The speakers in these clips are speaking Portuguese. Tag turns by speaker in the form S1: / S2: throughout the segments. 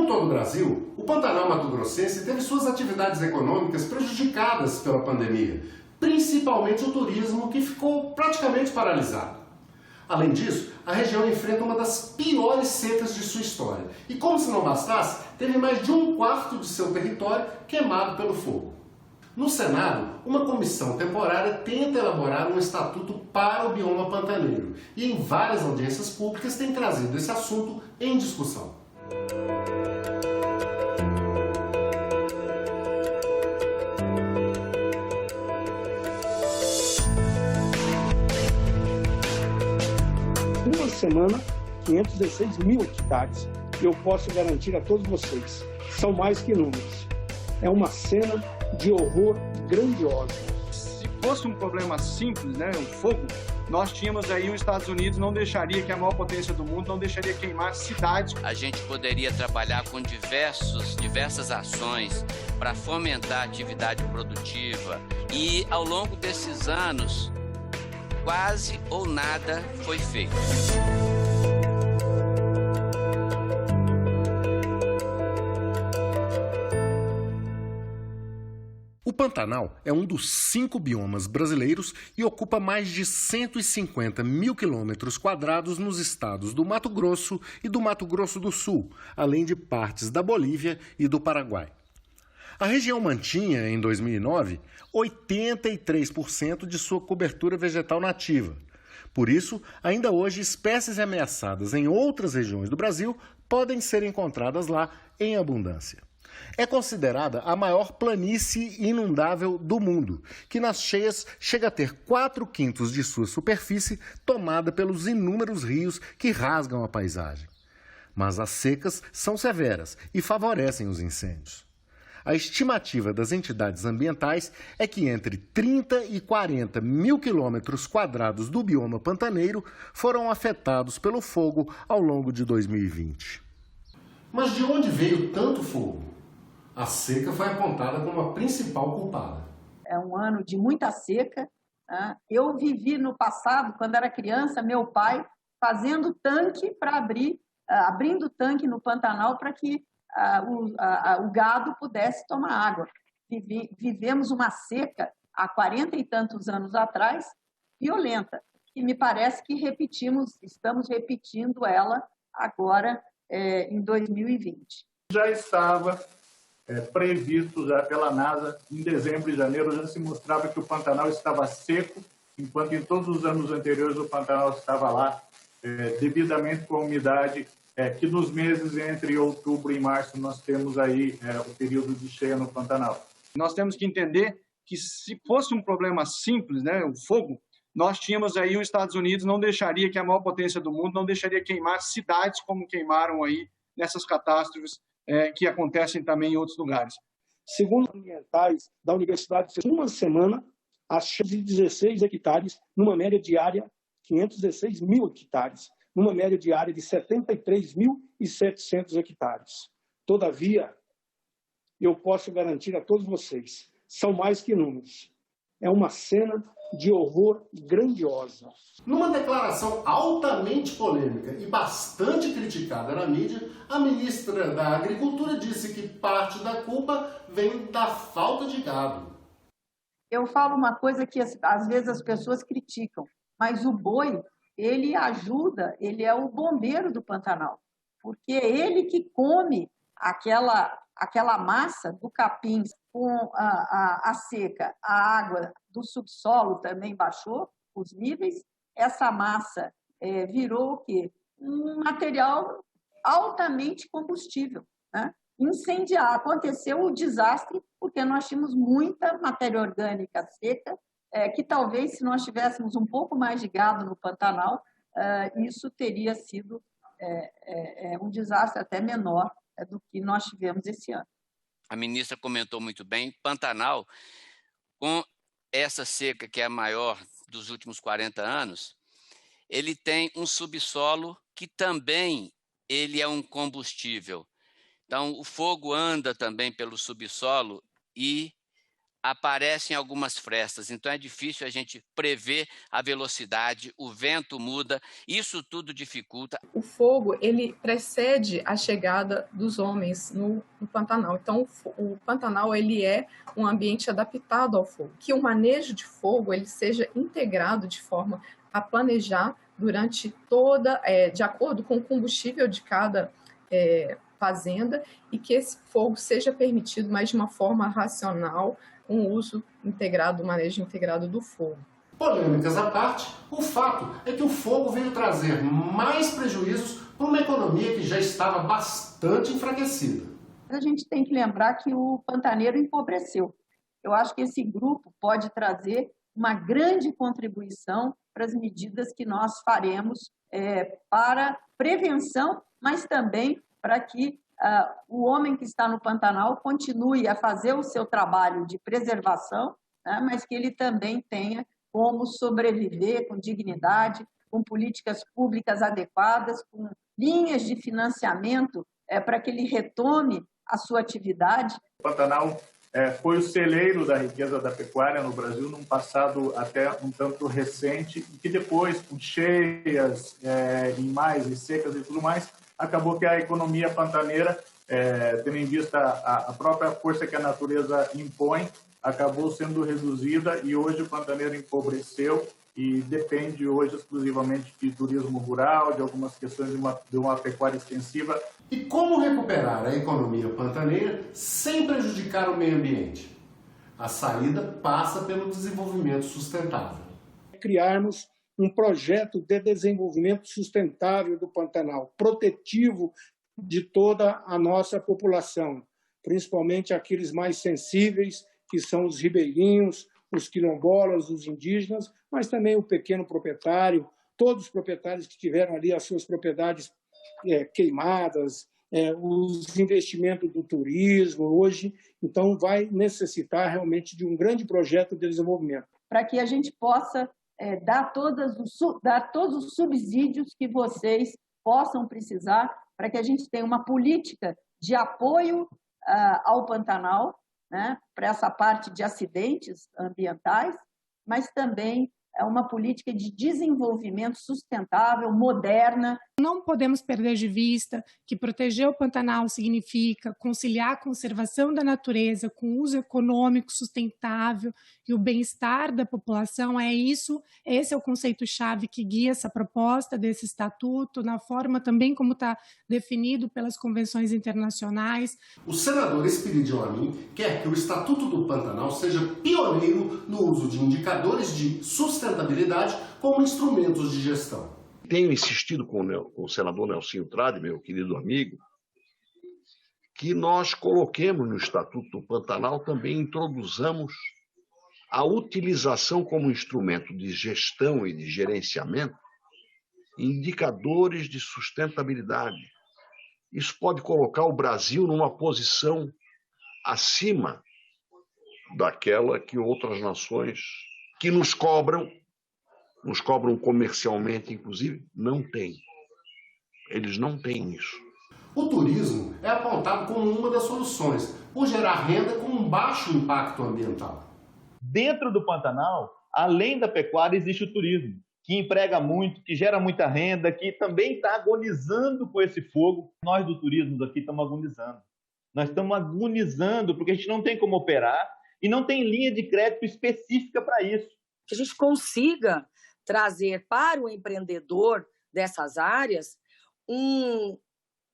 S1: todo o Brasil, o Pantanal mato-grossense teve suas atividades econômicas prejudicadas pela pandemia, principalmente o turismo, que ficou praticamente paralisado. Além disso, a região enfrenta uma das piores secas de sua história e, como se não bastasse, teve mais de 1/4 de seu território queimado pelo fogo. No Senado, uma comissão temporária tenta elaborar um estatuto para o bioma pantaneiro e em várias audiências públicas tem trazido esse assunto em discussão.
S2: Uma semana, 516 mil hectares. E eu posso garantir a todos vocês, são mais que números. É uma cena de horror grandiosa.
S3: Se fosse um problema simples, né, o fogo, nós tínhamos aí os Estados Unidos, não deixaria, que é a maior potência do mundo, não deixaria queimar cidades.
S4: A gente poderia trabalhar com diversas ações para fomentar a atividade produtiva e, ao longo desses anos, quase ou nada foi feito.
S1: O Pantanal é um dos 5 biomas brasileiros e ocupa mais de 150 mil quilômetros quadrados nos estados do Mato Grosso e do Mato Grosso do Sul, além de partes da Bolívia e do Paraguai. A região mantinha, em 2009, 83% de sua cobertura vegetal nativa. Por isso, ainda hoje, espécies ameaçadas em outras regiões do Brasil podem ser encontradas lá em abundância. É considerada a maior planície inundável do mundo, que nas cheias chega a ter 4/5 de sua superfície tomada pelos inúmeros rios que rasgam a paisagem. Mas as secas são severas e favorecem os incêndios. A estimativa das entidades ambientais é que entre 30 e 40 mil quilômetros quadrados do bioma pantaneiro foram afetados pelo fogo ao longo de 2020. Mas de onde veio tanto fogo? A seca foi apontada como a principal culpada.
S5: É um ano de muita seca. Eu vivi no passado, quando era criança, meu pai fazendo tanque para abrindo tanque no Pantanal para que o gado pudesse tomar água. Vivemos uma seca há 40 e tantos anos atrás, violenta, e me parece que estamos repetindo ela agora em 2020.
S6: Já estava previsto já pela NASA, em dezembro e janeiro já se mostrava que o Pantanal estava seco, enquanto em todos os anos anteriores o Pantanal estava lá devidamente com a umidade, que nos meses entre outubro e março nós temos aí o período de cheia no Pantanal.
S3: Nós temos que entender que se fosse um problema simples, né, o fogo, nós tínhamos aí os Estados Unidos, não deixaria, que é a maior potência do mundo, não deixaria queimar cidades como queimaram aí nessas catástrofes que acontecem também em outros lugares.
S2: Segundo ambientais da Universidade de uma semana, as cheias de 16 hectares, numa média diária 516 mil hectares, numa média diária de 73.700 hectares. Todavia, eu posso garantir a todos vocês, são mais que números. É uma cena de horror grandiosa.
S1: Numa declaração altamente polêmica e bastante criticada na mídia, a ministra da Agricultura disse que parte da culpa vem da falta de gado.
S5: Eu falo uma coisa que às vezes as pessoas criticam, mas o boi, ele ajuda, ele é o bombeiro do Pantanal, porque é ele que come aquela massa do capim com a seca, a água do subsolo também baixou os níveis, essa massa virou o quê? Um material altamente combustível, né? Incendiar, aconteceu o desastre porque nós tínhamos muita matéria orgânica seca, que talvez se nós tivéssemos um pouco mais de gado no Pantanal, isso teria sido um desastre até menor do que nós tivemos esse ano.
S4: A ministra comentou muito bem, Pantanal, com essa seca que é a maior dos últimos 40 anos, ele tem um subsolo que também ele é um combustível. Então, o fogo anda também pelo subsolo e aparecem algumas frestas, então é difícil a gente prever a velocidade, o vento muda, isso tudo dificulta.
S7: O fogo, ele precede a chegada dos homens no Pantanal. Então, o Pantanal, ele é um ambiente adaptado ao fogo. Que o manejo de fogo, ele seja integrado de forma a planejar durante de acordo com o combustível de cada fazenda, e que esse fogo seja permitido, mas de uma forma racional, com o uso integrado, o manejo integrado do fogo.
S1: Polêmicas à parte, o fato é que o fogo veio trazer mais prejuízos para uma economia que já estava bastante enfraquecida.
S5: A gente tem que lembrar que o pantaneiro empobreceu. Eu acho que esse grupo pode trazer uma grande contribuição para as medidas que nós faremos para prevenção, mas também para que o homem que está no Pantanal continue a fazer o seu trabalho de preservação, né, mas que ele também tenha como sobreviver com dignidade, com políticas públicas adequadas, com linhas de financiamento para que ele retome a sua atividade.
S6: O Pantanal foi o celeiro da riqueza da pecuária no Brasil num passado até um tanto recente, e que depois, com cheias e secas e tudo mais, acabou que a economia pantaneira, tendo em vista a própria força que a natureza impõe, acabou sendo reduzida, e hoje o pantaneiro empobreceu e depende hoje exclusivamente de turismo rural, de algumas questões de uma pecuária extensiva.
S1: E como recuperar a economia pantaneira sem prejudicar o meio ambiente? A saída passa pelo desenvolvimento sustentável.
S2: Criarmos um projeto de desenvolvimento sustentável do Pantanal, protetivo de toda a nossa população, principalmente aqueles mais sensíveis, que são os ribeirinhos, os quilombolas, os indígenas, mas também o pequeno proprietário, todos os proprietários que tiveram ali as suas propriedades queimadas, os investimentos do turismo hoje. Então, vai necessitar realmente de um grande projeto de desenvolvimento.
S5: Para que a gente possa dar todos os subsídios que vocês possam precisar, para que a gente tenha uma política de apoio ao Pantanal, né, para essa parte de acidentes ambientais, mas também é uma política de desenvolvimento sustentável, moderna.
S8: Não podemos perder de vista que proteger o Pantanal significa conciliar a conservação da natureza com o uso econômico sustentável e o bem-estar da população. Esse é o conceito-chave que guia essa proposta desse estatuto, na forma também como está definido pelas convenções internacionais.
S1: O senador Espírito Amin quer que o Estatuto do Pantanal seja pioneiro no uso de indicadores de sustentabilidade como instrumentos de gestão.
S9: Tenho insistido com o senador Nelsinho Trade, meu querido amigo, que nós coloquemos no Estatuto do Pantanal, também introduzamos a utilização como instrumento de gestão e de gerenciamento, indicadores de sustentabilidade. Isso pode colocar o Brasil numa posição acima daquela que outras nações que nos cobram comercialmente, inclusive, não têm. Eles não têm isso.
S1: O turismo é apontado como uma das soluções, por gerar renda com um baixo impacto ambiental.
S10: Dentro do Pantanal, além da pecuária, existe o turismo, que emprega muito, que gera muita renda, que também está agonizando com esse fogo. Nós do turismo daqui estamos agonizando. Nós estamos agonizando porque a gente não tem como operar e não tem linha de crédito específica para isso.
S11: Que a gente consiga trazer para o empreendedor dessas áreas um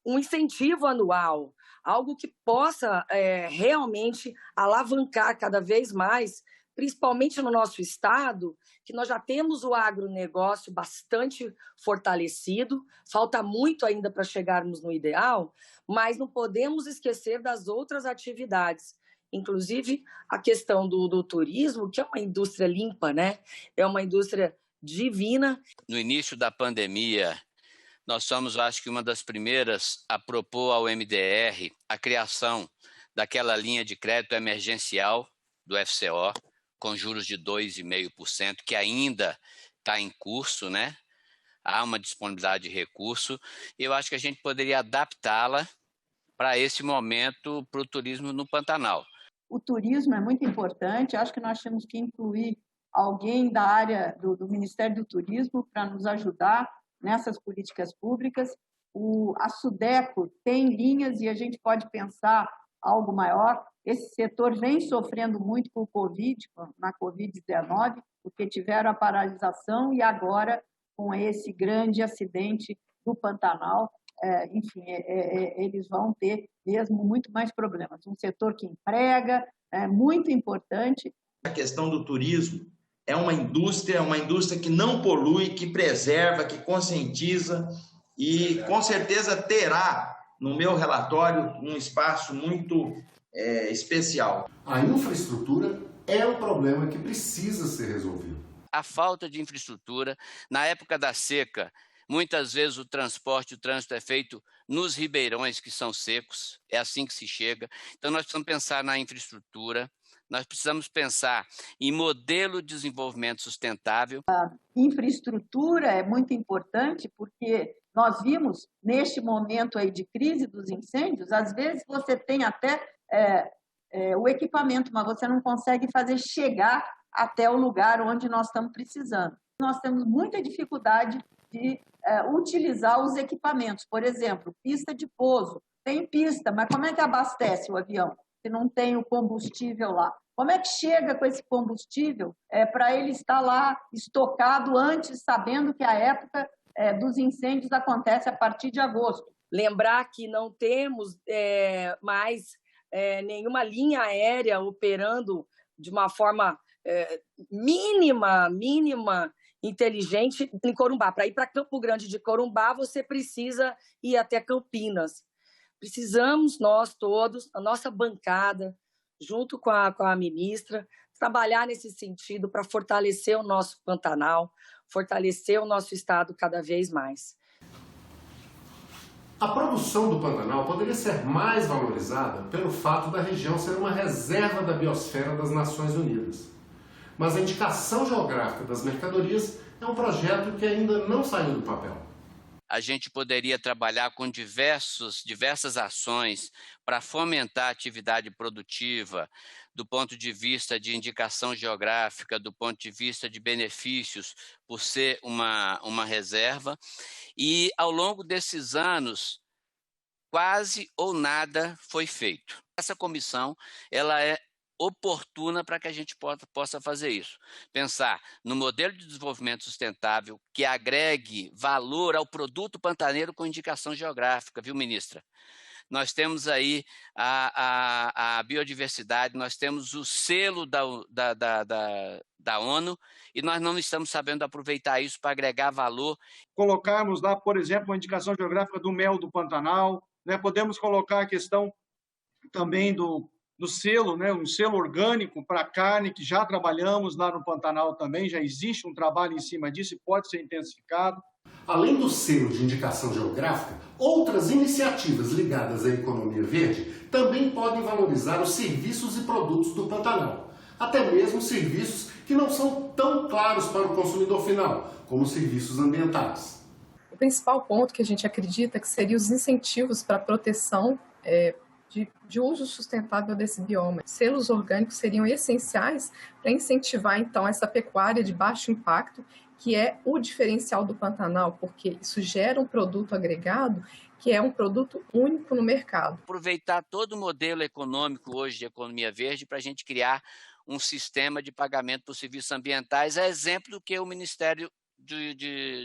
S11: incentivo anual, algo que possa realmente alavancar cada vez mais, principalmente no nosso estado, que nós já temos o agronegócio bastante fortalecido, falta muito ainda para chegarmos no ideal, mas não podemos esquecer das outras atividades, inclusive a questão do turismo, que é uma indústria limpa, né? É uma indústria divina.
S4: No início da pandemia, nós somos, acho que, uma das primeiras a propor ao MDR a criação daquela linha de crédito emergencial do FCO, com juros de 2,5%, que ainda está em curso, né? Há uma disponibilidade de recurso. Eu acho que a gente poderia adaptá-la para esse momento, para o turismo no Pantanal.
S5: O turismo é muito importante, acho que nós temos que incluir alguém da área do Ministério do Turismo para nos ajudar nessas políticas públicas. A SUDECO tem linhas e a gente pode pensar algo maior. Esse setor vem sofrendo muito com o Covid, na Covid-19, porque tiveram a paralisação e agora, com esse grande acidente do Pantanal, enfim, eles vão ter mesmo muito mais problemas. Um setor que emprega, é muito importante.
S12: A questão do turismo é uma indústria que não polui, que preserva, que conscientiza e, com certeza, terá, no meu relatório, um espaço muito especial.
S1: A infraestrutura é um problema que precisa ser resolvido.
S4: A falta de infraestrutura, na época da seca, muitas vezes o trânsito é feito nos ribeirões que são secos, é assim que se chega. Então nós precisamos pensar na infraestrutura, nós precisamos pensar em modelo de desenvolvimento sustentável.
S5: A infraestrutura é muito importante porque nós vimos, neste momento aí de crise dos incêndios, às vezes você tem até o equipamento, mas você não consegue fazer chegar até o lugar onde nós estamos precisando. Nós temos muita dificuldade de utilizar os equipamentos. Por exemplo, pista de pouso. Tem pista, mas como é que abastece o avião se não tem o combustível lá? Como é que chega com esse combustível para ele estar lá estocado antes, sabendo que a época dos incêndios acontece a partir de agosto?
S11: Lembrar que não temos mais nenhuma linha aérea operando de uma forma mínima, inteligente em Corumbá. Para ir para Campo Grande de Corumbá, você precisa ir até Campinas. Precisamos nós todos, a nossa bancada, junto com a ministra, trabalhar nesse sentido para fortalecer o nosso Pantanal, fortalecer o nosso estado cada vez mais.
S1: A produção do Pantanal poderia ser mais valorizada pelo fato da região ser uma reserva da biosfera das Nações Unidas. Mas a indicação geográfica das mercadorias é um projeto que ainda não saiu do papel.
S4: A gente poderia trabalhar com diversas ações para fomentar a atividade produtiva do ponto de vista de indicação geográfica, do ponto de vista de benefícios por ser uma reserva. E ao longo desses anos, quase ou nada foi feito. Essa comissão ela é oportuna para que a gente possa fazer isso. Pensar no modelo de desenvolvimento sustentável que agregue valor ao produto pantaneiro com indicação geográfica, viu, ministra? Nós temos aí a biodiversidade, nós temos o selo da ONU e nós não estamos sabendo aproveitar isso para agregar valor.
S3: Colocarmos lá, por exemplo, uma indicação geográfica do mel do Pantanal, né? Podemos colocar a questão também do selo, né? Um selo orgânico para carne, que já trabalhamos lá no Pantanal também, já existe um trabalho em cima disso e pode ser intensificado.
S1: Além do selo de indicação geográfica, outras iniciativas ligadas à economia verde também podem valorizar os serviços e produtos do Pantanal, até mesmo serviços que não são tão claros para o consumidor final, como serviços ambientais.
S7: O principal ponto que a gente acredita que seria os incentivos para a proteção de uso sustentável desse bioma. Selos orgânicos seriam essenciais para incentivar, então, essa pecuária de baixo impacto, que é o diferencial do Pantanal, porque isso gera um produto agregado que é um produto único no mercado.
S4: Aproveitar todo o modelo econômico hoje de economia verde para a gente criar um sistema de pagamento por serviços ambientais, é exemplo do que o Ministério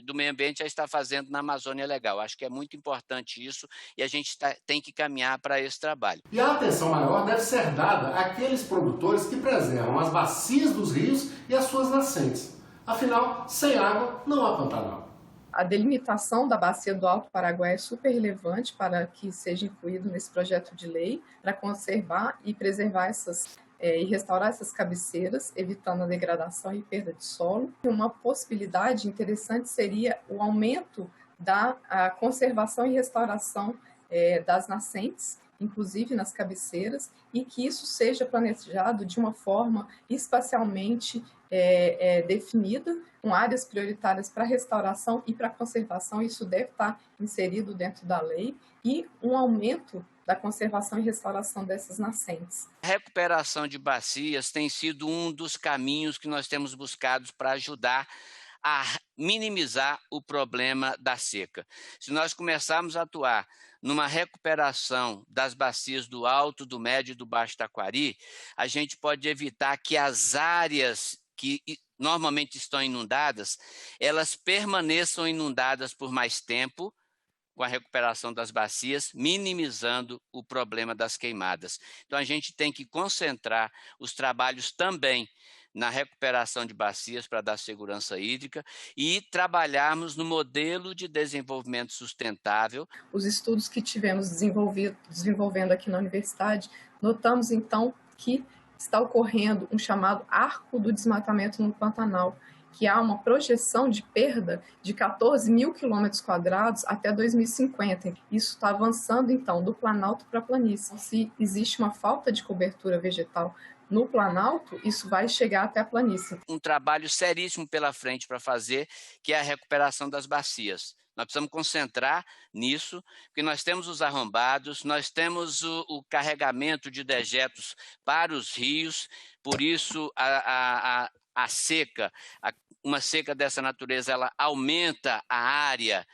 S4: do Meio Ambiente já está fazendo na Amazônia Legal. Acho que é muito importante isso e a gente tem que caminhar para esse trabalho.
S1: E a atenção maior deve ser dada àqueles produtores que preservam as bacias dos rios e as suas nascentes. Afinal, sem água não há Pantanal.
S7: A delimitação da bacia do Alto Paraguai é super relevante para que seja incluído nesse projeto de lei para conservar e preservar e restaurar essas cabeceiras, evitando a degradação e perda de solo. Uma possibilidade interessante seria o aumento da conservação e restauração das nascentes, inclusive nas cabeceiras, e que isso seja planejado de uma forma espacialmente definida, com áreas prioritárias para restauração e para conservação. Isso deve estar inserido dentro da lei, e um aumento da conservação e restauração dessas nascentes.
S4: A recuperação de bacias tem sido um dos caminhos que nós temos buscado para ajudar a minimizar o problema da seca. Se nós começarmos a atuar numa recuperação das bacias do Alto, do Médio e do Baixo Taquari, a gente pode evitar que as áreas que normalmente estão inundadas, elas permaneçam inundadas por mais tempo, com a recuperação das bacias, minimizando o problema das queimadas. Então, a gente tem que concentrar os trabalhos também na recuperação de bacias para dar segurança hídrica e trabalharmos no modelo de desenvolvimento sustentável.
S7: Os estudos que tivemos desenvolvendo aqui na universidade, notamos então que está ocorrendo um chamado arco do desmatamento no Pantanal, que há uma projeção de perda de 14 mil quilômetros quadrados até 2050. Isso está avançando, então, do Planalto para a planície. Se existe uma falta de cobertura vegetal no Planalto, isso vai chegar até a planície.
S4: Um trabalho seríssimo pela frente para fazer, que é a recuperação das bacias. Nós precisamos concentrar nisso, porque nós temos os arrombados, nós temos o carregamento de dejetos para os rios, por isso a seca, uma seca dessa natureza, ela aumenta a área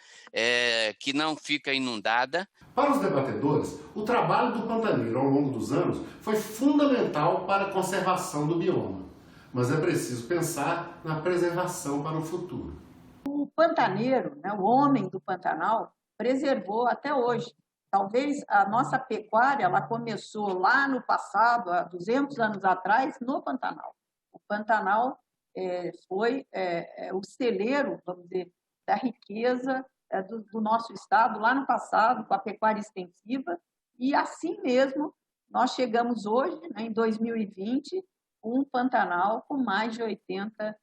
S4: que não fica inundada.
S1: Para os debatedores, o trabalho do pantaneiro ao longo dos anos foi fundamental para a conservação do bioma, mas é preciso pensar na preservação para o futuro.
S5: O pantaneiro, né, o homem do Pantanal, preservou até hoje. Talvez a nossa pecuária ela começou lá no passado, há 200 anos atrás, no Pantanal. O Pantanal foi o celeiro, vamos dizer, da riqueza do nosso estado lá no passado, com a pecuária extensiva, e assim mesmo nós chegamos hoje, né, em 2020, um Pantanal com mais de 80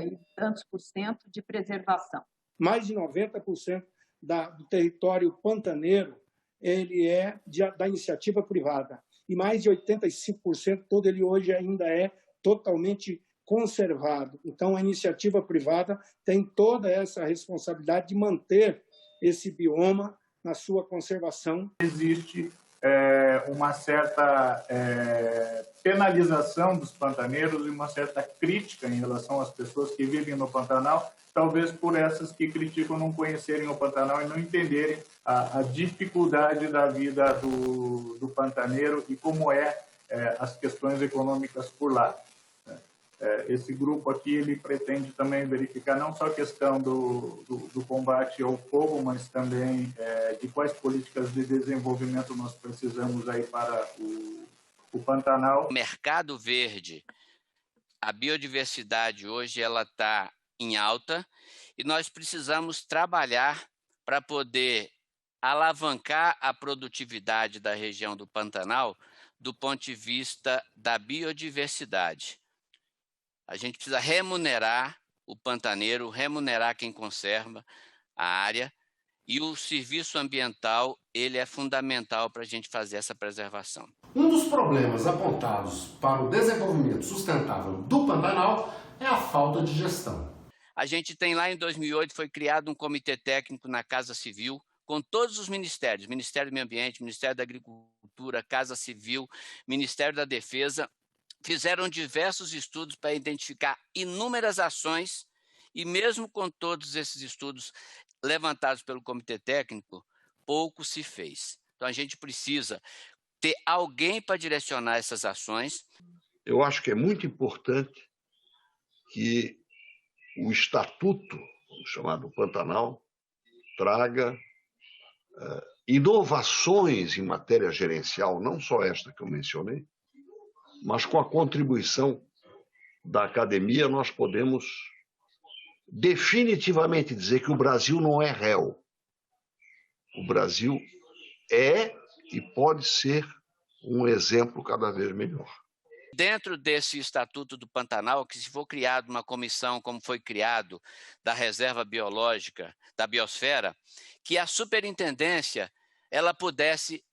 S5: e tantos por cento de preservação.
S2: Mais de 90% do território pantaneiro ele é da iniciativa privada, e mais de 85% todo ele hoje ainda é totalmente conservado. Então, a iniciativa privada tem toda essa responsabilidade de manter esse bioma na sua conservação.
S6: Existe uma certa penalização dos pantaneiros e uma certa crítica em relação às pessoas que vivem no Pantanal, talvez por essas que criticam não conhecerem o Pantanal e não entenderem a dificuldade da vida do pantaneiro e como as questões econômicas por lá. Esse grupo aqui ele pretende também verificar não só a questão do combate ao fogo, mas também de quais políticas de desenvolvimento nós precisamos aí para o Pantanal.
S4: O mercado verde, a biodiversidade hoje ela está em alta e nós precisamos trabalhar para poder alavancar a produtividade da região do Pantanal do ponto de vista da biodiversidade. A gente precisa remunerar o pantaneiro, remunerar quem conserva a área, e o serviço ambiental ele é fundamental para a gente fazer essa preservação.
S1: Um dos problemas apontados para o desenvolvimento sustentável do Pantanal é a falta de gestão.
S4: A gente tem lá em 2008, foi criado um comitê técnico na Casa Civil, com todos os ministérios, Ministério do Meio Ambiente, Ministério da Agricultura, Casa Civil, Ministério da Defesa, fizeram diversos estudos para identificar inúmeras ações e mesmo com todos esses estudos levantados pelo comitê técnico, pouco se fez. Então a gente precisa ter alguém para direcionar essas ações.
S9: Eu acho que é muito importante que o estatuto, chamado Pantanal, traga inovações em matéria gerencial, não só esta que eu mencionei, mas com a contribuição da academia nós podemos definitivamente dizer que o Brasil não é réu. O Brasil é e pode ser um exemplo cada vez melhor.
S4: Dentro desse Estatuto do Pantanal, que se for criado uma comissão como foi criado da Reserva Biológica da Biosfera, que a superintendência ela pudesse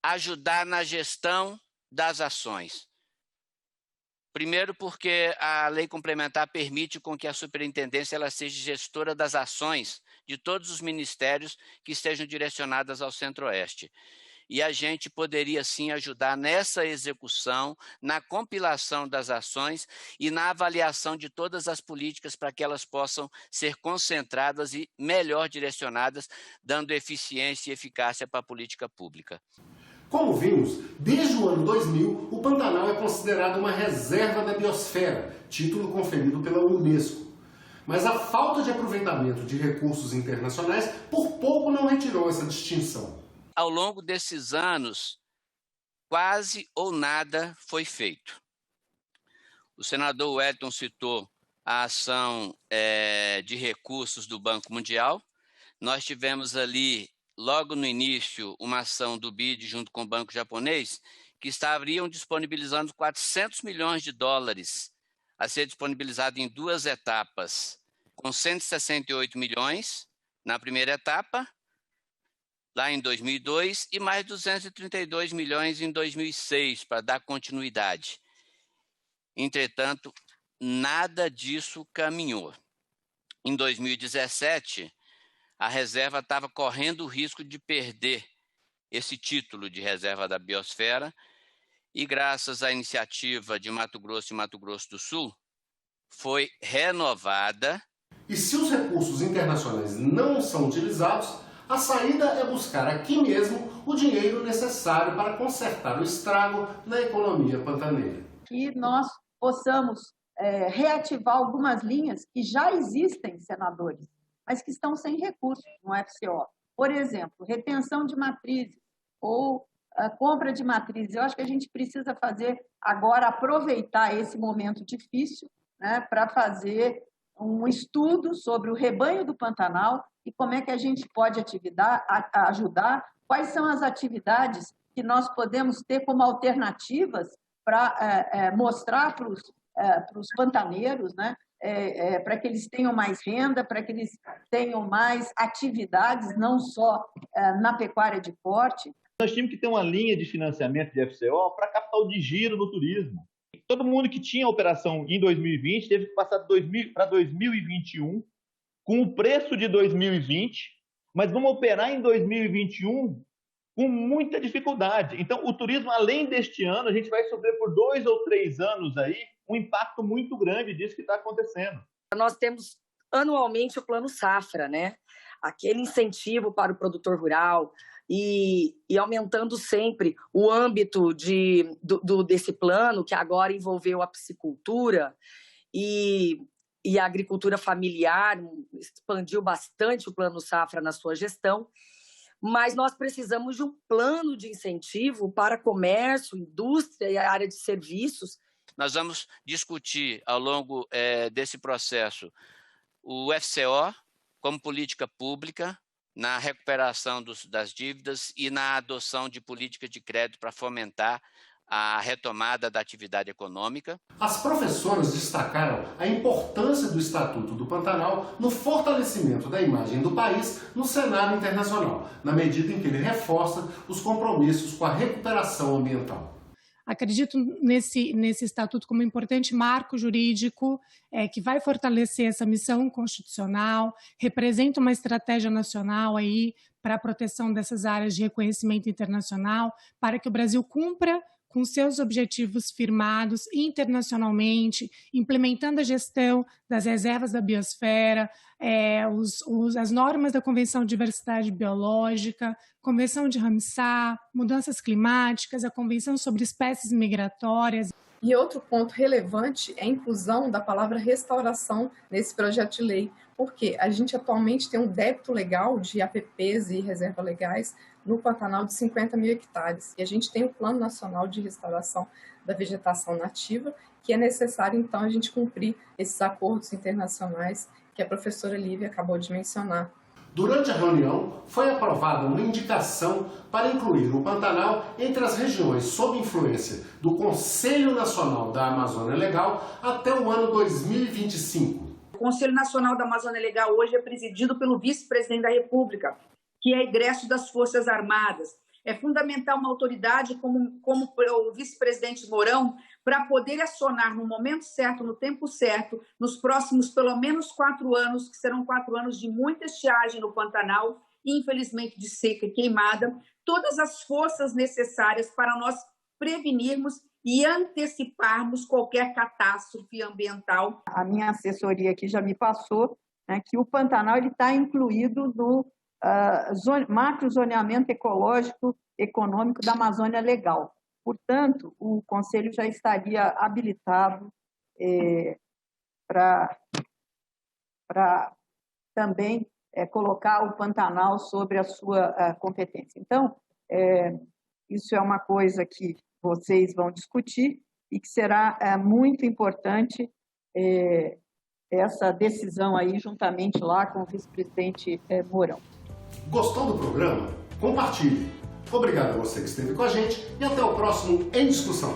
S4: ajudar na gestão das ações. Primeiro porque a lei complementar permite com que a superintendência ela seja gestora das ações de todos os ministérios que estejam direcionadas ao Centro-Oeste. e a gente poderia sim ajudar nessa execução, na compilação das ações e na avaliação de todas as políticas para que elas possam ser concentradas e melhor direcionadas, dando eficiência e eficácia para a política pública.
S1: Como vimos, desde o ano 2000, o Pantanal é considerado uma reserva da biosfera, título conferido pela Unesco. Mas a falta de aproveitamento de recursos internacionais por pouco não retirou essa distinção.
S4: Ao longo desses anos, quase ou nada foi feito. O senador Wellington citou a ação de recursos do Banco Mundial. Nós tivemos ali, logo no início, uma ação do BID junto com o Banco Japonês, que estariam disponibilizando 400 milhões de dólares a ser disponibilizado em 2 etapas, com 168 milhões na primeira etapa, lá em 2002, e mais 232 milhões em 2006, para dar continuidade. Entretanto, nada disso caminhou. Em 2017, a reserva estava correndo o risco de perder esse título de reserva da biosfera, e graças à iniciativa de Mato Grosso e Mato Grosso do Sul, foi renovada.
S1: E se os recursos internacionais não são utilizados, a saída é buscar aqui mesmo o dinheiro necessário para consertar o estrago na economia pantaneira.
S5: Que nós possamos reativar algumas linhas que já existem, senadores, mas que estão sem recursos no FCO. Por exemplo, retenção de matrizes ou compra de matrizes. Eu acho que a gente precisa fazer agora, aproveitar esse momento difícil, né, para fazer um estudo sobre o rebanho do Pantanal e como é que a gente pode ajudar, quais são as atividades que nós podemos ter como alternativas para mostrar para os pantaneiros, né, para que eles tenham mais renda, para que eles tenham mais atividades, não só na pecuária de corte.
S10: Nós tínhamos que ter uma linha de financiamento de FCO para capital de giro no turismo. Todo mundo que tinha operação em 2020 teve que passar para 2021 com o preço de 2020, mas vamos operar em 2021 com muita dificuldade. Então, o turismo, além deste ano, a gente vai sofrer por 2 ou 3 anos aí um impacto muito grande disso que está acontecendo.
S11: Nós temos anualmente o Plano Safra, né? Aquele incentivo para o produtor rural, e aumentando sempre o âmbito desse plano, que agora envolveu a piscicultura e a agricultura familiar, expandiu bastante o Plano Safra na sua gestão, mas nós precisamos de um plano de incentivo para comércio, indústria e a área de serviços.
S4: Nós vamos discutir ao longo desse processo o FCO como política pública, na recuperação das dívidas e na adoção de políticas de crédito para fomentar a retomada da atividade econômica.
S1: As professoras destacaram a importância do Estatuto do Pantanal no fortalecimento da imagem do país no cenário internacional, na medida em que ele reforça os compromissos com a recuperação ambiental.
S8: Acredito nesse estatuto como um importante marco jurídico que vai fortalecer essa missão constitucional, representa uma estratégia nacional aí para a proteção dessas áreas de reconhecimento internacional, para que o Brasil cumpra com seus objetivos firmados internacionalmente, implementando a gestão das reservas da biosfera, as normas da Convenção de Diversidade Biológica, Convenção de Ramsar, mudanças climáticas, a Convenção sobre Espécies Migratórias.
S7: E outro ponto relevante é a inclusão da palavra restauração nesse projeto de lei, porque a gente atualmente tem um débito legal de APPs e reservas legais no Pantanal de 50 mil hectares. E a gente tem o Plano Nacional de Restauração da Vegetação Nativa, que é necessário, então, a gente cumprir esses acordos internacionais que a professora Lívia acabou de mencionar.
S1: Durante a reunião, foi aprovada uma indicação para incluir o Pantanal entre as regiões sob influência do Conselho Nacional da Amazônia Legal até o ano 2025.
S13: O Conselho Nacional da Amazônia Legal hoje é presidido pelo vice-presidente da República, que é egresso das Forças Armadas. É fundamental uma autoridade como o vice-presidente Mourão para poder acionar no momento certo, no tempo certo, nos próximos pelo menos 4 anos, que serão 4 anos de muita estiagem no Pantanal, infelizmente, de seca e queimada, todas as forças necessárias para nós prevenirmos e anteciparmos qualquer catástrofe ambiental.
S5: A minha assessoria aqui já me passou, né, que o Pantanal está incluído no macrozoneamento ecológico econômico da Amazônia Legal. Portanto, o Conselho já estaria habilitado para também colocar o Pantanal sobre a sua competência. Então, isso é uma coisa que vocês vão discutir e que será muito importante essa decisão aí, juntamente lá com o vice-presidente Mourão.
S1: Gostou do programa? Compartilhe. Obrigado a você que esteve com a gente e até o próximo Em Discussão.